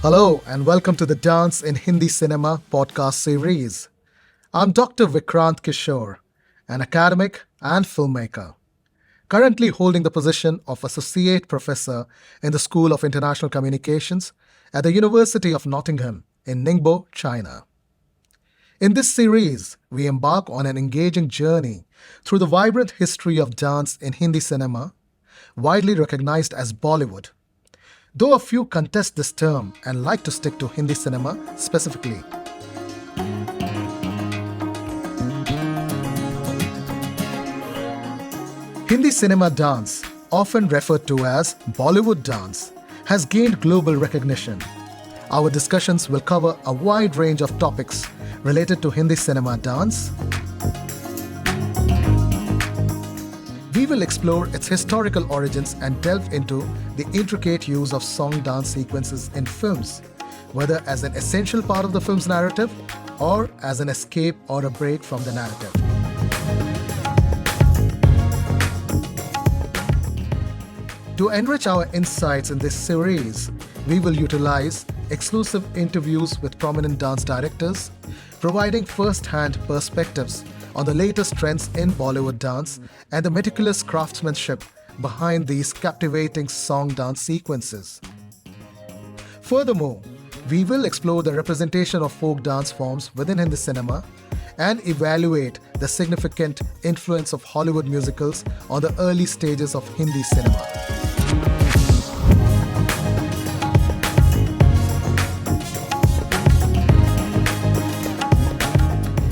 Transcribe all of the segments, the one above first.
Hello and welcome to the Dance in Hindi Cinema podcast series. I'm Dr. Vikrant Kishore, an academic and filmmaker, currently holding the position of Associate Professor in the School of International Communications at the University of Nottingham in Ningbo, China. In this series, we embark on an engaging journey through the vibrant history of dance in Hindi cinema, widely recognized as Bollywood. Though a few contest this term and like to stick to Hindi cinema specifically. Hindi cinema dance, often referred to as Bollywood dance, has gained global recognition. Our discussions will cover a wide range of topics related to Hindi cinema dance. We will explore its historical origins and delve into the intricate use of song dance sequences in films, whether as an essential part of the film's narrative or as an escape or a break from the narrative. To enrich our insights in this series, we will utilize exclusive interviews with prominent dance directors, providing first-hand perspectives on the latest trends in Bollywood dance and the meticulous craftsmanship behind these captivating song dance sequences. Furthermore, we will explore the representation of folk dance forms within Hindi cinema and evaluate the significant influence of Hollywood musicals on the early stages of Hindi cinema.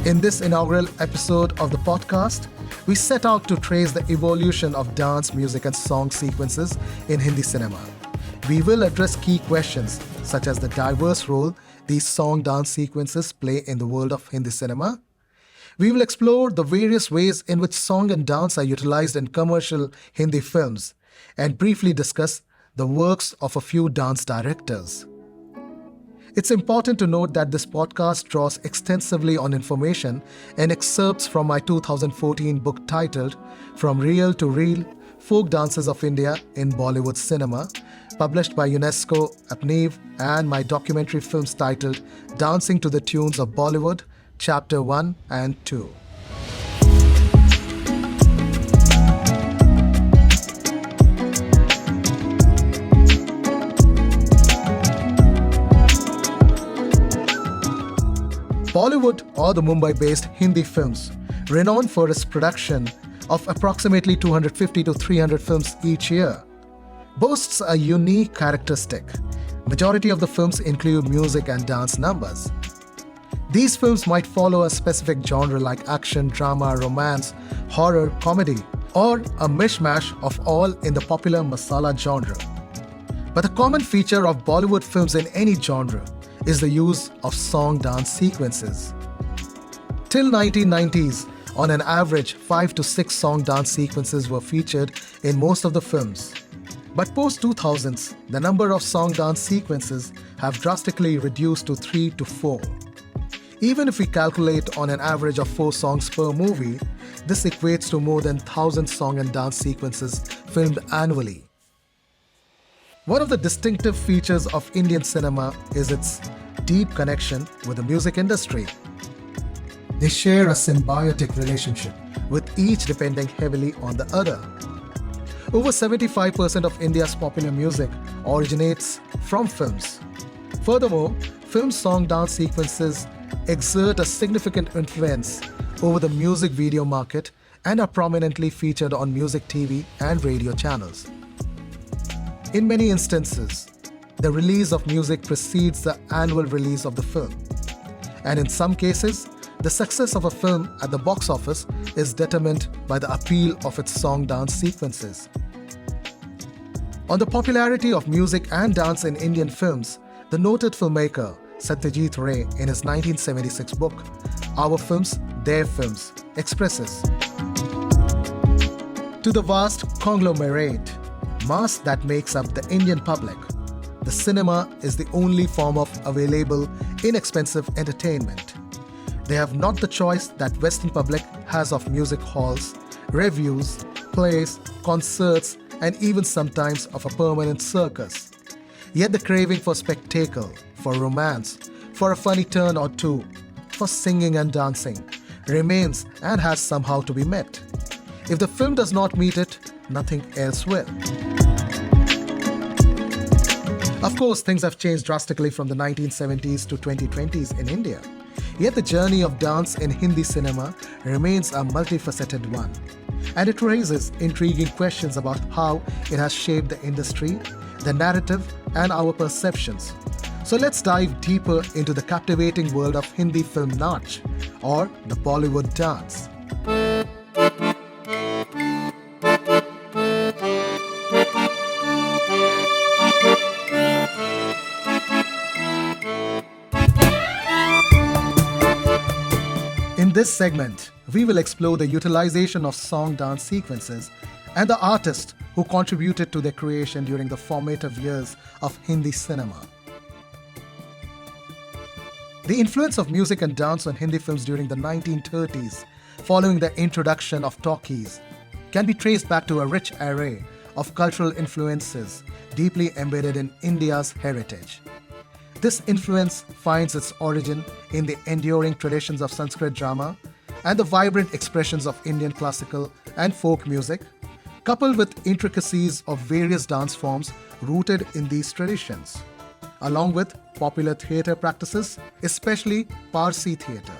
In this inaugural episode of the podcast, we set out to trace the evolution of dance, music, and song sequences in Hindi cinema. We will address key questions such as the diverse role these song dance sequences play in the world of Hindi cinema. We will explore the various ways in which song and dance are utilized in commercial Hindi films and briefly discuss the works of a few dance directors. It's important to note that this podcast draws extensively on information and excerpts from my 2014 book titled From Real to Real: Folk Dances of India in Bollywood Cinema, published by UNESCO, APNIV, and my documentary films titled Dancing to the Tunes of Bollywood, Chapter 1 and 2. Bollywood, or the Mumbai-based Hindi films, renowned for its production of approximately 250 to 300 films each year, boasts a unique characteristic. Majority of the films include music and dance numbers. These films might follow a specific genre like action, drama, romance, horror, comedy, or a mishmash of all in the popular masala genre. But the common feature of Bollywood films in any genre is the use of song dance sequences. Till 1990s, on an average, 5 to 6 song dance sequences were featured in most of the films. But post-2000s, the number of song dance sequences have drastically reduced to 3 to 4. Even if we calculate on an average of 4 songs per movie, this equates to more than 1,000 song and dance sequences filmed annually. One of the distinctive features of Indian cinema is its deep connection with the music industry. They share a symbiotic relationship, with each depending heavily on the other. Over 75% of India's popular music originates from films. Furthermore, film song dance sequences exert a significant influence over the music video market and are prominently featured on music TV and radio channels. In many instances, the release of music precedes the annual release of the film. And in some cases, the success of a film at the box office is determined by the appeal of its song dance sequences. On the popularity of music and dance in Indian films, the noted filmmaker Satyajit Ray, in his 1976 book, Our Films, Their Films, expresses, "To the vast conglomerate mass that makes up the Indian public, the cinema is the only form of available, inexpensive entertainment. They have not the choice that Western public has of music halls, revues, plays, concerts, and even sometimes of a permanent circus. Yet the craving for spectacle, for romance, for a funny turn or two, for singing and dancing remains and has somehow to be met. If the film does not meet it, nothing else will. Of course, things have changed drastically from the 1970s to 2020s in India. Yet the journey of dance in Hindi cinema remains a multifaceted one. And it raises intriguing questions about how it has shaped the industry, the narrative, and our perceptions. So let's dive deeper into the captivating world of Hindi film Nach, or the Bollywood dance. In this segment, we will explore the utilization of song dance sequences and the artists who contributed to their creation during the formative years of Hindi cinema. The influence of music and dance on Hindi films during the 1930s, following the introduction of talkies, can be traced back to a rich array of cultural influences deeply embedded in India's heritage. This influence finds its origin in the enduring traditions of Sanskrit drama and the vibrant expressions of Indian classical and folk music, coupled with intricacies of various dance forms rooted in these traditions, along with popular theatre practices, especially Parsi theatre.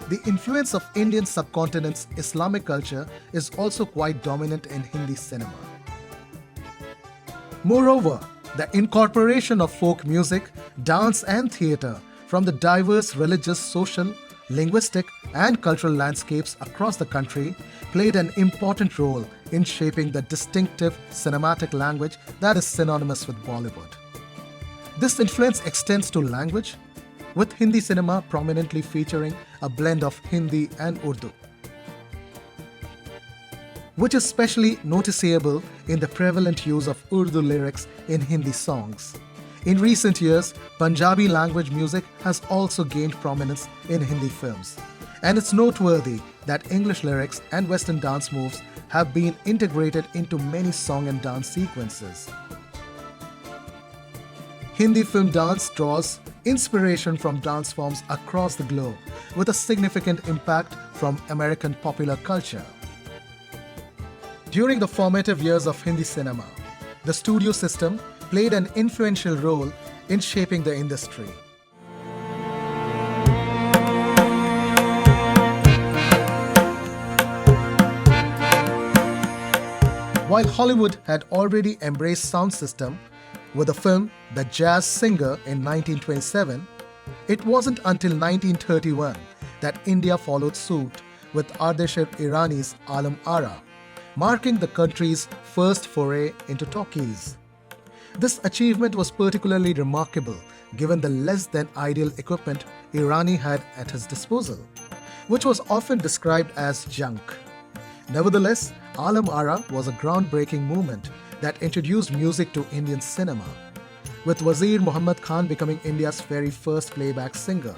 The influence of Indian subcontinent's Islamic culture is also quite dominant in Hindi cinema. Moreover, the incorporation of folk music, dance and theatre from the diverse religious, social, linguistic and cultural landscapes across the country played an important role in shaping the distinctive cinematic language that is synonymous with Bollywood. This influence extends to language, with Hindi cinema prominently featuring a blend of Hindi and Urdu, which is especially noticeable in the prevalent use of Urdu lyrics in Hindi songs. In recent years, Punjabi language music has also gained prominence in Hindi films, and it's noteworthy that English lyrics and Western dance moves have been integrated into many song and dance sequences. Hindi film dance draws inspiration from dance forms across the globe, with a significant impact from American popular culture. During the formative years of Hindi cinema, the studio system played an influential role in shaping the industry. While Hollywood had already embraced sound system with the film The Jazz Singer in 1927, it wasn't until 1931 that India followed suit with Ardeshir Irani's Alam Ara, marking the country's first foray into talkies. This achievement was particularly remarkable given the less than ideal equipment Irani had at his disposal, which was often described as junk. Nevertheless, Alam Ara was a groundbreaking movement that introduced music to Indian cinema, with Wazir Muhammad Khan becoming India's very first playback singer.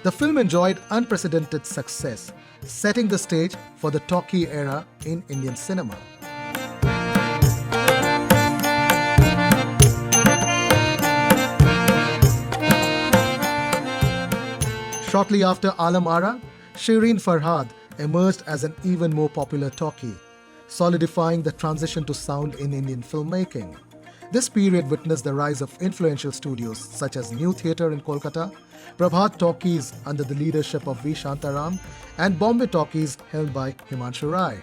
The film enjoyed unprecedented success, setting the stage for the talkie era in Indian cinema. Shortly after Alam Ara, Shireen Farhad emerged as an even more popular talkie, solidifying the transition to sound in Indian filmmaking. This period witnessed the rise of influential studios such as New Theatre in Kolkata, Prabhat Talkies under the leadership of V. Shantaram, and Bombay Talkies held by Himanshu Rai.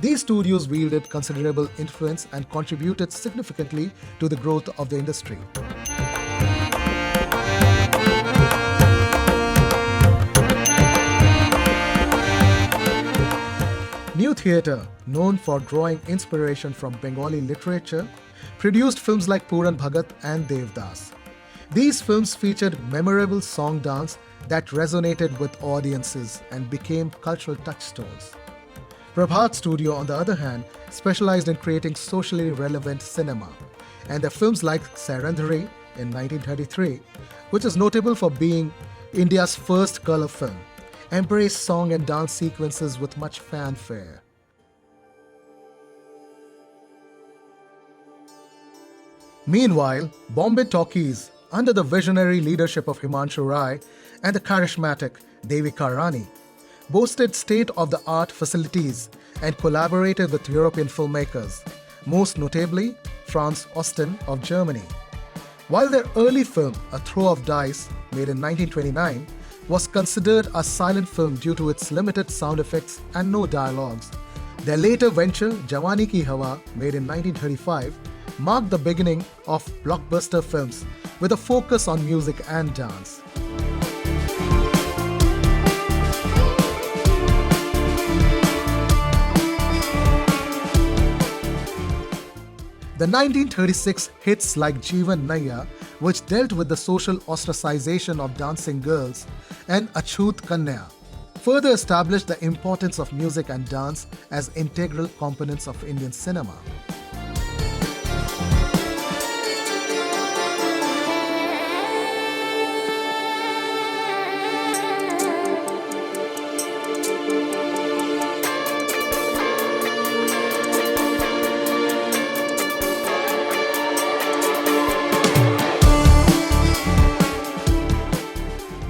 These studios wielded considerable influence and contributed significantly to the growth of the industry. New Theatre, known for drawing inspiration from Bengali literature, produced films like Puran Bhagat and Devdas. These films featured memorable song dance that resonated with audiences and became cultural touchstones. Prabhat Studio, on the other hand, specialized in creating socially relevant cinema, and their films like Sarandhari in 1933, which is notable for being India's first color film, embraced song and dance sequences with much fanfare. Meanwhile, Bombay Talkies, under the visionary leadership of Himanshu Rai and the charismatic Devika Rani, boasted state-of-the-art facilities and collaborated with European filmmakers, most notably Franz Osten of Germany. While their early film, A Throw of Dice, made in 1929, was considered a silent film due to its limited sound effects and no dialogues, their later venture, Jawani Ki Hawa, made in 1935, marked the beginning of blockbuster films with a focus on music and dance. The 1936 hits like Jeevan Naya, which dealt with the social ostracization of dancing girls, and Achut Kanya, further established the importance of music and dance as integral components of Indian cinema.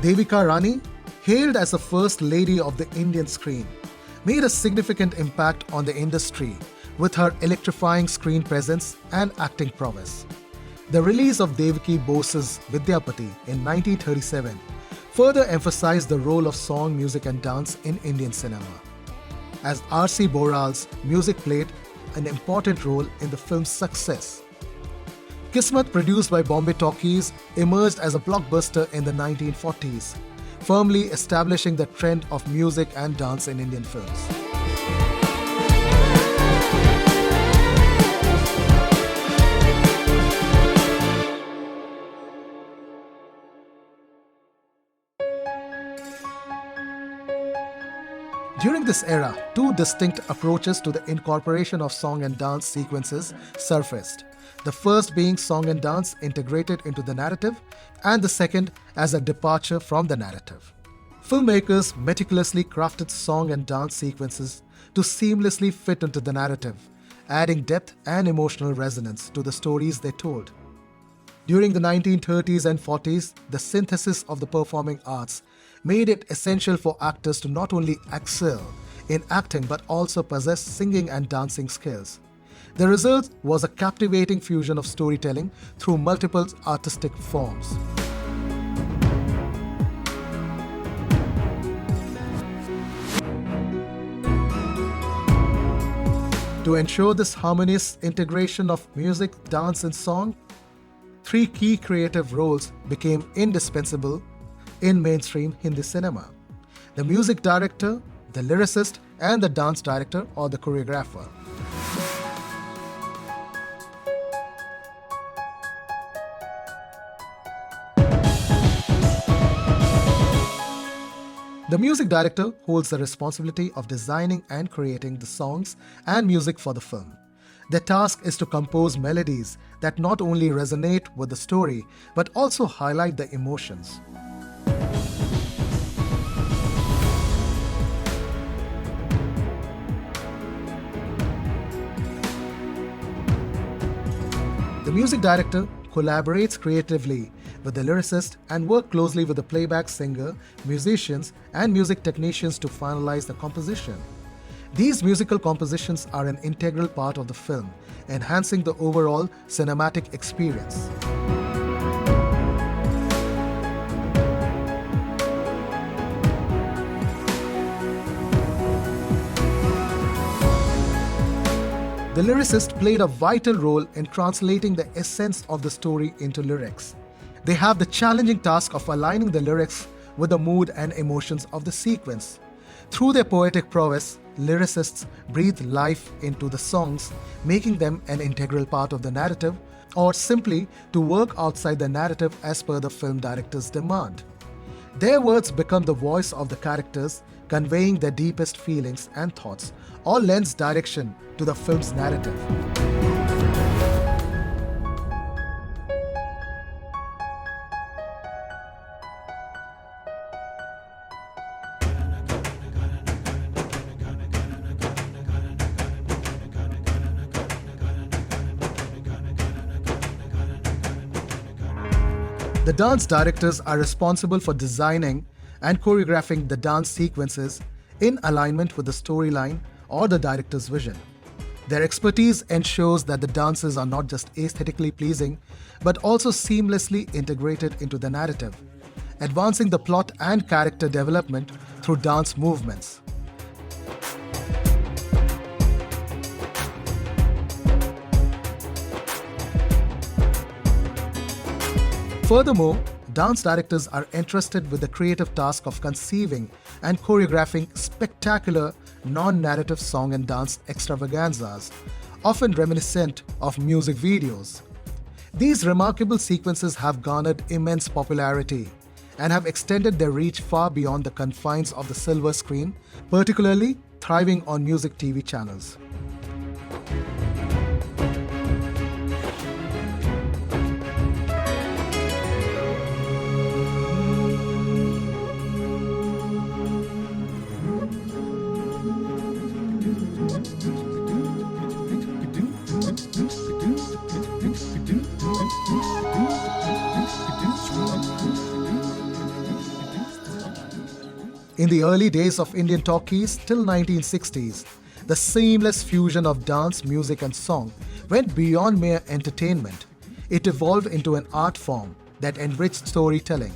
Devika Rani, hailed as the first lady of the Indian screen, made a significant impact on the industry with her electrifying screen presence and acting prowess. The release of Devaki Bose's Vidyapati in 1937 further emphasized the role of song, music and dance in Indian cinema, as R.C. Boral's music played an important role in the film's success. Kismet, produced by Bombay Talkies, emerged as a blockbuster in the 1940s, firmly establishing the trend of music and dance in Indian films. During this era, two distinct approaches to the incorporation of song and dance sequences surfaced. The first being song and dance integrated into the narrative, and the second as a departure from the narrative. Filmmakers meticulously crafted song and dance sequences to seamlessly fit into the narrative, adding depth and emotional resonance to the stories they told. During the 1930s and 40s, the synthesis of the performing arts made it essential for actors to not only excel in acting but also possess singing and dancing skills. The result was a captivating fusion of storytelling through multiple artistic forms. To ensure this harmonious integration of music, dance, and song, three key creative roles became indispensable in mainstream Hindi cinema: the music director, the lyricist, and the dance director or the choreographer. The music director holds the responsibility of designing and creating the songs and music for the film. Their task is to compose melodies that not only resonate with the story but also highlight the emotions. The music director collaborates creatively with the lyricist and works closely with the playback singer, musicians, and music technicians to finalize the composition. These musical compositions are an integral part of the film, enhancing the overall cinematic experience. The lyricist played a vital role in translating the essence of the story into lyrics. They have the challenging task of aligning the lyrics with the mood and emotions of the sequence. Through their poetic prowess, lyricists breathe life into the songs, making them an integral part of the narrative, or simply to work outside the narrative as per the film director's demand. Their words become the voice of the characters, conveying their deepest feelings and thoughts, or lends direction to the film's narrative. The dance directors are responsible for designing and choreographing the dance sequences in alignment with the storyline or the director's vision. Their expertise ensures that the dances are not just aesthetically pleasing, but also seamlessly integrated into the narrative, advancing the plot and character development through dance movements. Furthermore, dance directors are entrusted with the creative task of conceiving and choreographing spectacular, non-narrative song and dance extravaganzas, often reminiscent of music videos. These remarkable sequences have garnered immense popularity and have extended their reach far beyond the confines of the silver screen, particularly thriving on music TV channels. In the early days of Indian talkies till 1960s, the seamless fusion of dance, music and song went beyond mere entertainment. It evolved into an art form that enriched storytelling.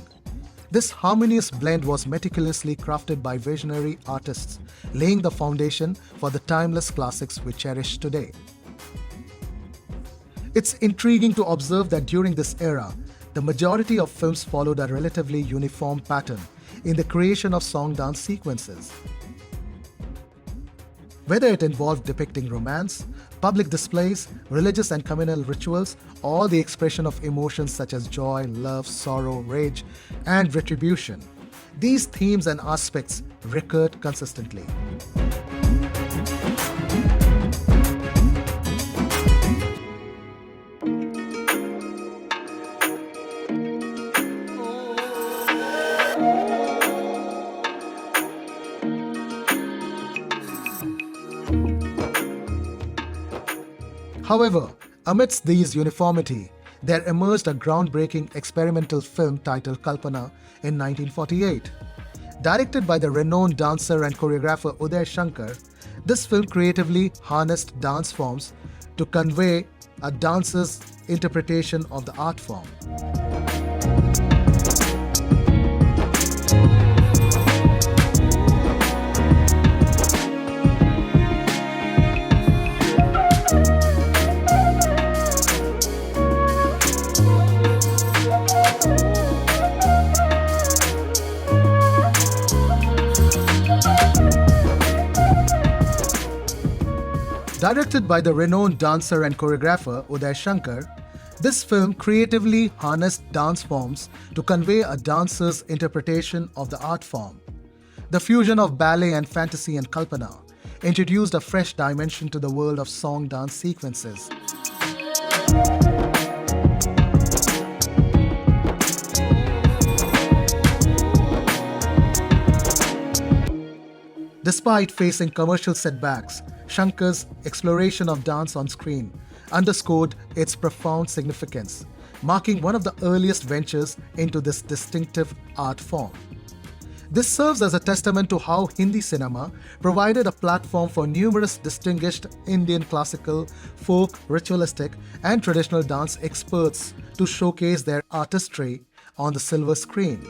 This harmonious blend was meticulously crafted by visionary artists, laying the foundation for the timeless classics we cherish today. It's intriguing to observe that during this era, the majority of films followed a relatively uniform pattern in the creation of song-dance sequences. Whether it involved depicting romance, public displays, religious and communal rituals, or the expression of emotions such as joy, love, sorrow, rage, and retribution, these themes and aspects recurred consistently. However, amidst these uniformity, there emerged a groundbreaking experimental film titled Kalpana in 1948. Directed by the renowned dancer and choreographer Uday Shankar, this film creatively harnessed dance forms to convey a dancer's interpretation of the art form. Directed by the renowned dancer and choreographer Uday Shankar, this film creatively harnessed dance forms to convey a dancer's interpretation of the art form. The fusion of ballet and fantasy and Kalpana introduced a fresh dimension to the world of song-dance sequences. Despite facing commercial setbacks, Shankar's exploration of dance on screen underscored its profound significance, marking one of the earliest ventures into this distinctive art form. This serves as a testament to how Hindi cinema provided a platform for numerous distinguished Indian classical, folk, ritualistic, and traditional dance experts to showcase their artistry on the silver screen.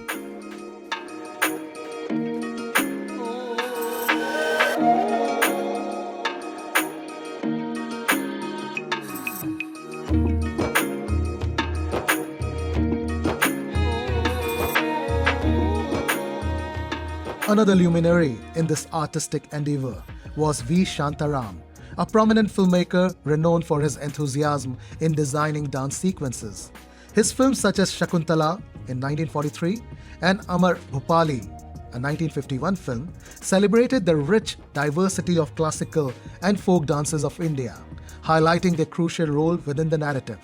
Another luminary in this artistic endeavor was V. Shantaram, a prominent filmmaker renowned for his enthusiasm in designing dance sequences. His films such as Shakuntala in 1943 and Amar Bhupali, a 1951 film, celebrated the rich diversity of classical and folk dances of India, highlighting their crucial role within the narrative.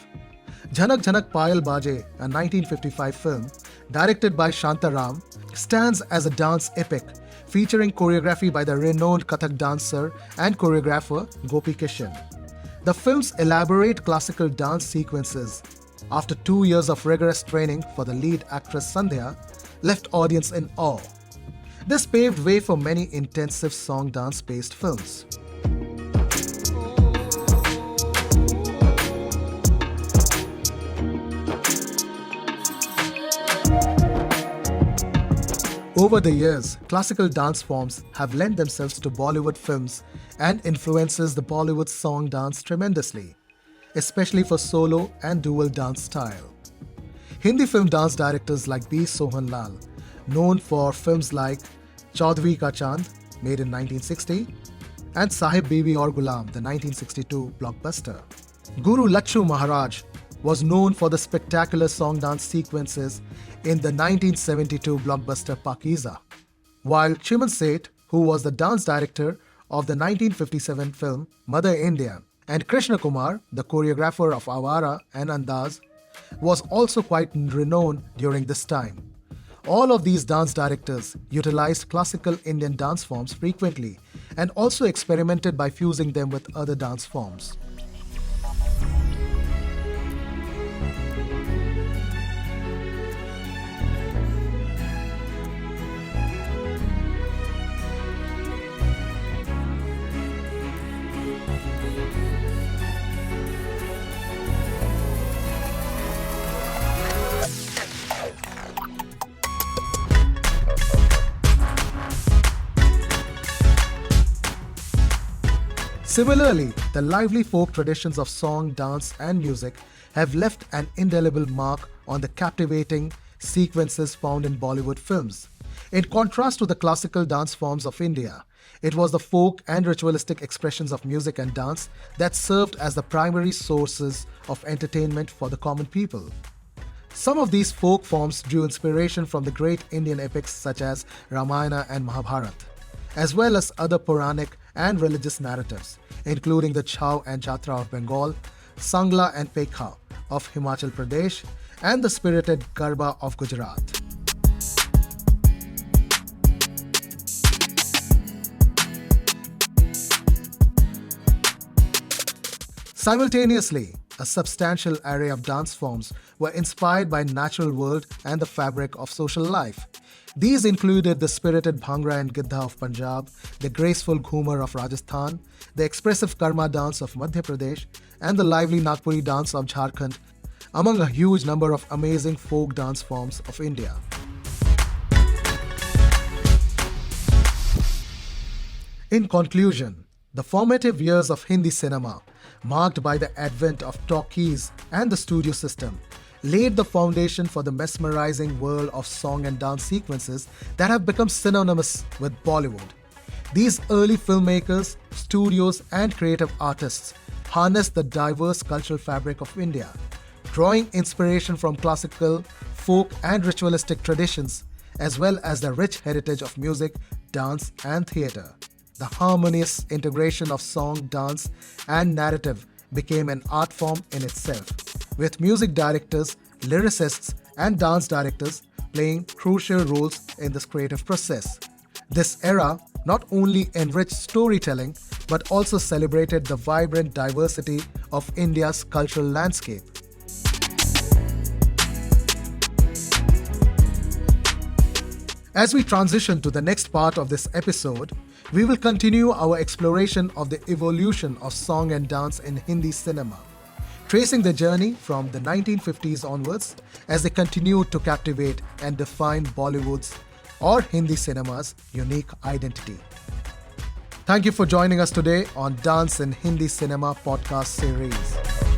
Jhanak Jhanak Payal Baje, a 1955 film, directed by Shantaram, stands as a dance epic, featuring choreography by the renowned Kathak dancer and choreographer Gopi Kishan. The film's elaborate classical dance sequences after 2 years of rigorous training for the lead actress Sandhya, left audience in awe. This paved way for many intensive song-dance based films. Over the years, classical dance forms have lent themselves to Bollywood films and influences the Bollywood song dance tremendously, especially for solo and dual dance style. Hindi film dance directors like B. Sohan Lal, known for films like Chaudhary Ka Chand, made in 1960, and Sahib Bibi Aur Gulam, the 1962 blockbuster. Guru Lakshu Maharaj was known for the spectacular song dance sequences in the 1972 blockbuster Pakiza, while Chiman Seth, who was the dance director of the 1957 film Mother India, and Krishna Kumar, the choreographer of Awara and Andaz, was also quite renowned during this time. All of these dance directors utilized classical Indian dance forms frequently and also experimented by fusing them with other dance forms. Similarly, the lively folk traditions of song, dance, and music have left an indelible mark on the captivating sequences found in Bollywood films. In contrast to the classical dance forms of India, it was the folk and ritualistic expressions of music and dance that served as the primary sources of entertainment for the common people. Some of these folk forms drew inspiration from the great Indian epics such as Ramayana and Mahabharata, as well as other Puranic and religious narratives, including the Chhau and Jatra of Bengal, Sangla and Pekha of Himachal Pradesh, and the spirited Garba of Gujarat. Simultaneously, a substantial array of dance forms were inspired by natural world and the fabric of social life. These included the spirited Bhangra and Giddha of Punjab, the graceful Ghumar of Rajasthan, the expressive Karma dance of Madhya Pradesh, and the lively Nagpuri dance of Jharkhand, among a huge number of amazing folk dance forms of India. In conclusion, the formative years of Hindi cinema, marked by the advent of talkies and the studio system, laid the foundation for the mesmerizing world of song and dance sequences that have become synonymous with Bollywood. These early filmmakers, studios, and creative artists harnessed the diverse cultural fabric of India, drawing inspiration from classical, folk, and ritualistic traditions, as well as the rich heritage of music, dance, and theatre. The harmonious integration of song, dance, and narrative became an art form in itself, with music directors, lyricists, and dance directors playing crucial roles in this creative process. This era not only enriched storytelling but also celebrated the vibrant diversity of India's cultural landscape. As we transition to the next part of this episode, we will continue our exploration of the evolution of song and dance in Hindi cinema, tracing the journey from the 1950s onwards as they continued to captivate and define Bollywood's or Hindi cinema's unique identity. Thank you for joining us today on Dance in Hindi Cinema podcast series.